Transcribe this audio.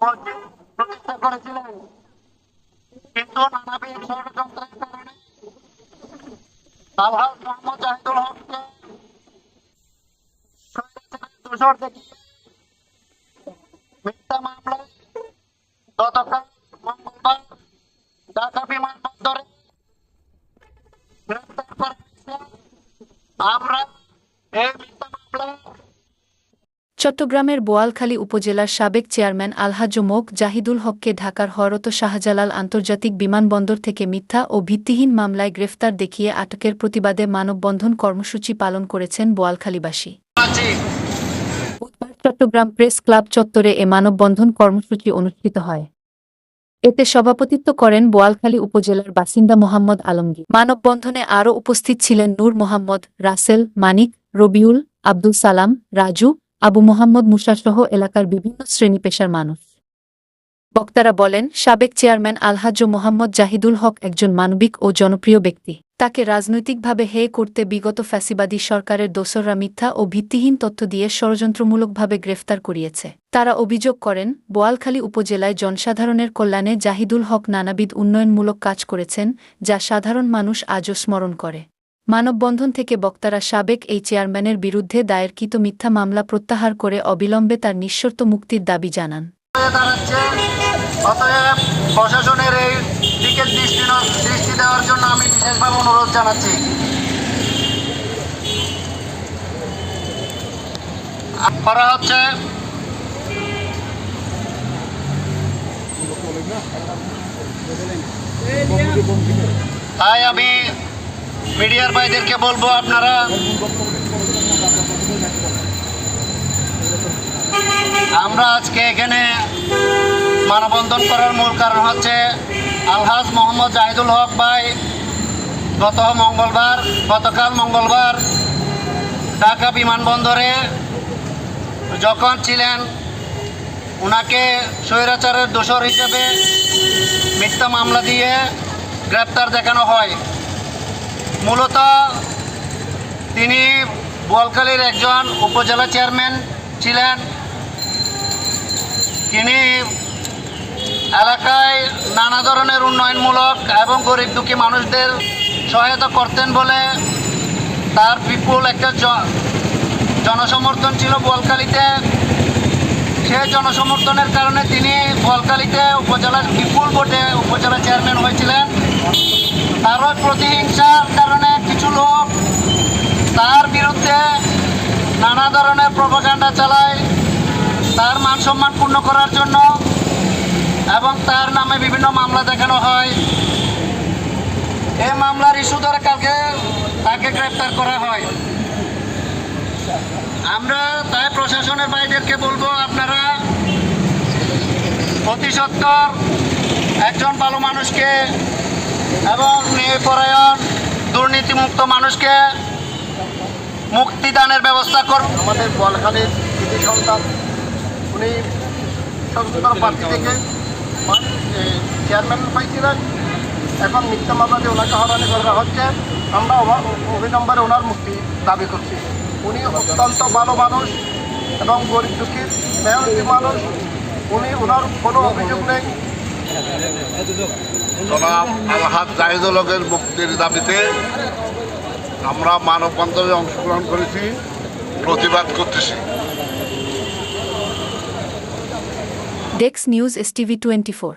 মসজিদ প্রতিষ্ঠা করেছিলেন, কিন্তু নানাবিধ ষড়যন্ত্রের কারণে আলহাজ মোহাম্মদ জাহিদুল হককে দোষর দেখিয়ে মিথ্যা মামলায় গতকাল মঙ্গলবার ঢাকা বিমানবন্দরে গ্রেফতার করা হয়েছে। আমরা এই মিথ্যা মামলায় চট্টগ্রামের বোয়ালখালী উপজেলার সাবেক চেয়ারম্যান আলহাজ মোক জাহিদুল হককে ঢাকার হযরত শাহজালাল আন্তর্জাতিক বিমানবন্দর থেকে মিথ্যা ও ভিত্তিহীন মামলায় গ্রেফতার দেখিয়ে আটকের প্রতিবাদে মানববন্ধন কর্মসূচি পালন করেছেন বোয়ালখালীবাসী। বুধবার চট্টগ্রাম প্রেস ক্লাব চত্বরে এ মানববন্ধন কর্মসূচি অনুষ্ঠিত হয়। এতে সভাপতিত্ব করেন বোয়ালখালী উপজেলার বাসিন্দা মোহাম্মদ আলমগীর। মানববন্ধনে আরও উপস্থিত ছিলেন নূর মোহাম্মদ, রাসেল, মানিক, রবিউল, আব্দুল সালাম, রাজু, আবু মোহাম্মদ মুসাসহ এলাকার বিভিন্ন শ্রেণী পেশার মানুষ। বক্তারা বলেন, সাবেক চেয়ারম্যান আলহাজ মোহাম্মদ জাহিদুল হক একজন মানবিক ও জনপ্রিয় ব্যক্তি। তাকে রাজনৈতিকভাবে হেয় করতে বিগত ফ্যাসিবাদী সরকারের দোসররা মিথ্যা ও ভিত্তিহীন তথ্য দিয়ে ষড়যন্ত্রমূলকভাবে গ্রেফতার করিয়েছে। তারা অভিযোগ করেন, বোয়ালখালী উপজেলায় জনসাধারণের কল্যাণে জাহিদুল হক নানাবিধ উন্নয়নমূলক কাজ করেছেন, যা সাধারণ মানুষ আজও স্মরণ করে। মানববন্ধন থেকে বক্তারা সাবেক এই চেয়ারম্যানের বিরুদ্ধে দায়েরকৃত মিথ্যা মামলা প্রত্যাহার করে অবিলম্বে তার নিঃশর্ত মুক্তির দাবি জানান। অতএব প্রশাসনের এই দিকে দৃষ্টি দেওয়ার জন্য আমি বিশেষভাবে অনুরোধ জানাচ্ছি। করা হচ্ছে তাই আমি মিডিয়ার ভাইদেরকে বলবো, আপনারা আমরা আজকে এখানে মানববন্ধন করার মূল কারণ হচ্ছে আলহাজ মোহাম্মদ জাহিদুল হক ভাই গতকাল মঙ্গলবার ঢাকা বিমানবন্দরে যখন ছিলেন, ওনাকে স্বৈরাচারের দোষর হিসেবে মিথ্যা মামলা দিয়ে গ্রেপ্তার দেখানো হয়। মূলত তিনি বোয়ালখালীর একজন উপজেলা চেয়ারম্যান ছিলেন। তিনি এলাকায় নানা ধরনের উন্নয়নমূলক এবং গরিব দুঃখী মানুষদের সহায়তা করতেন বলে তার বিপুল একটা জনসমর্থন ছিল বোয়ালখালীতে। সেই জনসমর্থনের কারণে তিনি বোয়ালখালীতে উপজেলার বিপুল ভোটে উপজেলা চেয়ারম্যান হয়েছিলেন। তারও প্রতিহিংসার কারণে কিছু লোক তার বিরুদ্ধে নানা ধরনের প্রপাগান্ডা চালায়, তার মান সম্মান পূর্ণ করার জন্য, এবং তার নামে বিভিন্ন মামলা দেখানো হয়। এই মামলার ইস্যু ধরে কালকে তাকে গ্রেপ্তার করা হয়। আমরা তাই প্রশাসনের ভাইদেরকে বলবো, আপনারা অতি সত্বর একজন ভালো মানুষকে এবং ন্যায়পরায়ণ দুর্নীতিমুক্ত মানুষকে মুক্তিদানের ব্যবস্থা করুন। আমাদের বোয়ালখালীর কৃতি সন্তান, উনি স্বতন্ত্র প্রার্থী থেকে চেয়ারম্যান পাইছিলেন। এখন মিথ্যা মামলা দিয়ে ওনাকে হয়রানি করা হচ্ছে। আমরা অবিলম্বে ওনার মুক্তি দাবি করছি। উনি অত্যন্ত ভালো মানুষ এবং গরিব দুঃখীর মেহনতি মানুষ। ওনার কোনো অভিযোগ নেই। জনাব আলহাজ জাহিদুল হকের মুক্তির দাবিতে আমরা মানববন্ধনে অংশগ্রহণ করেছি, প্রতিবাদ করতেছি। Desk news STV 24।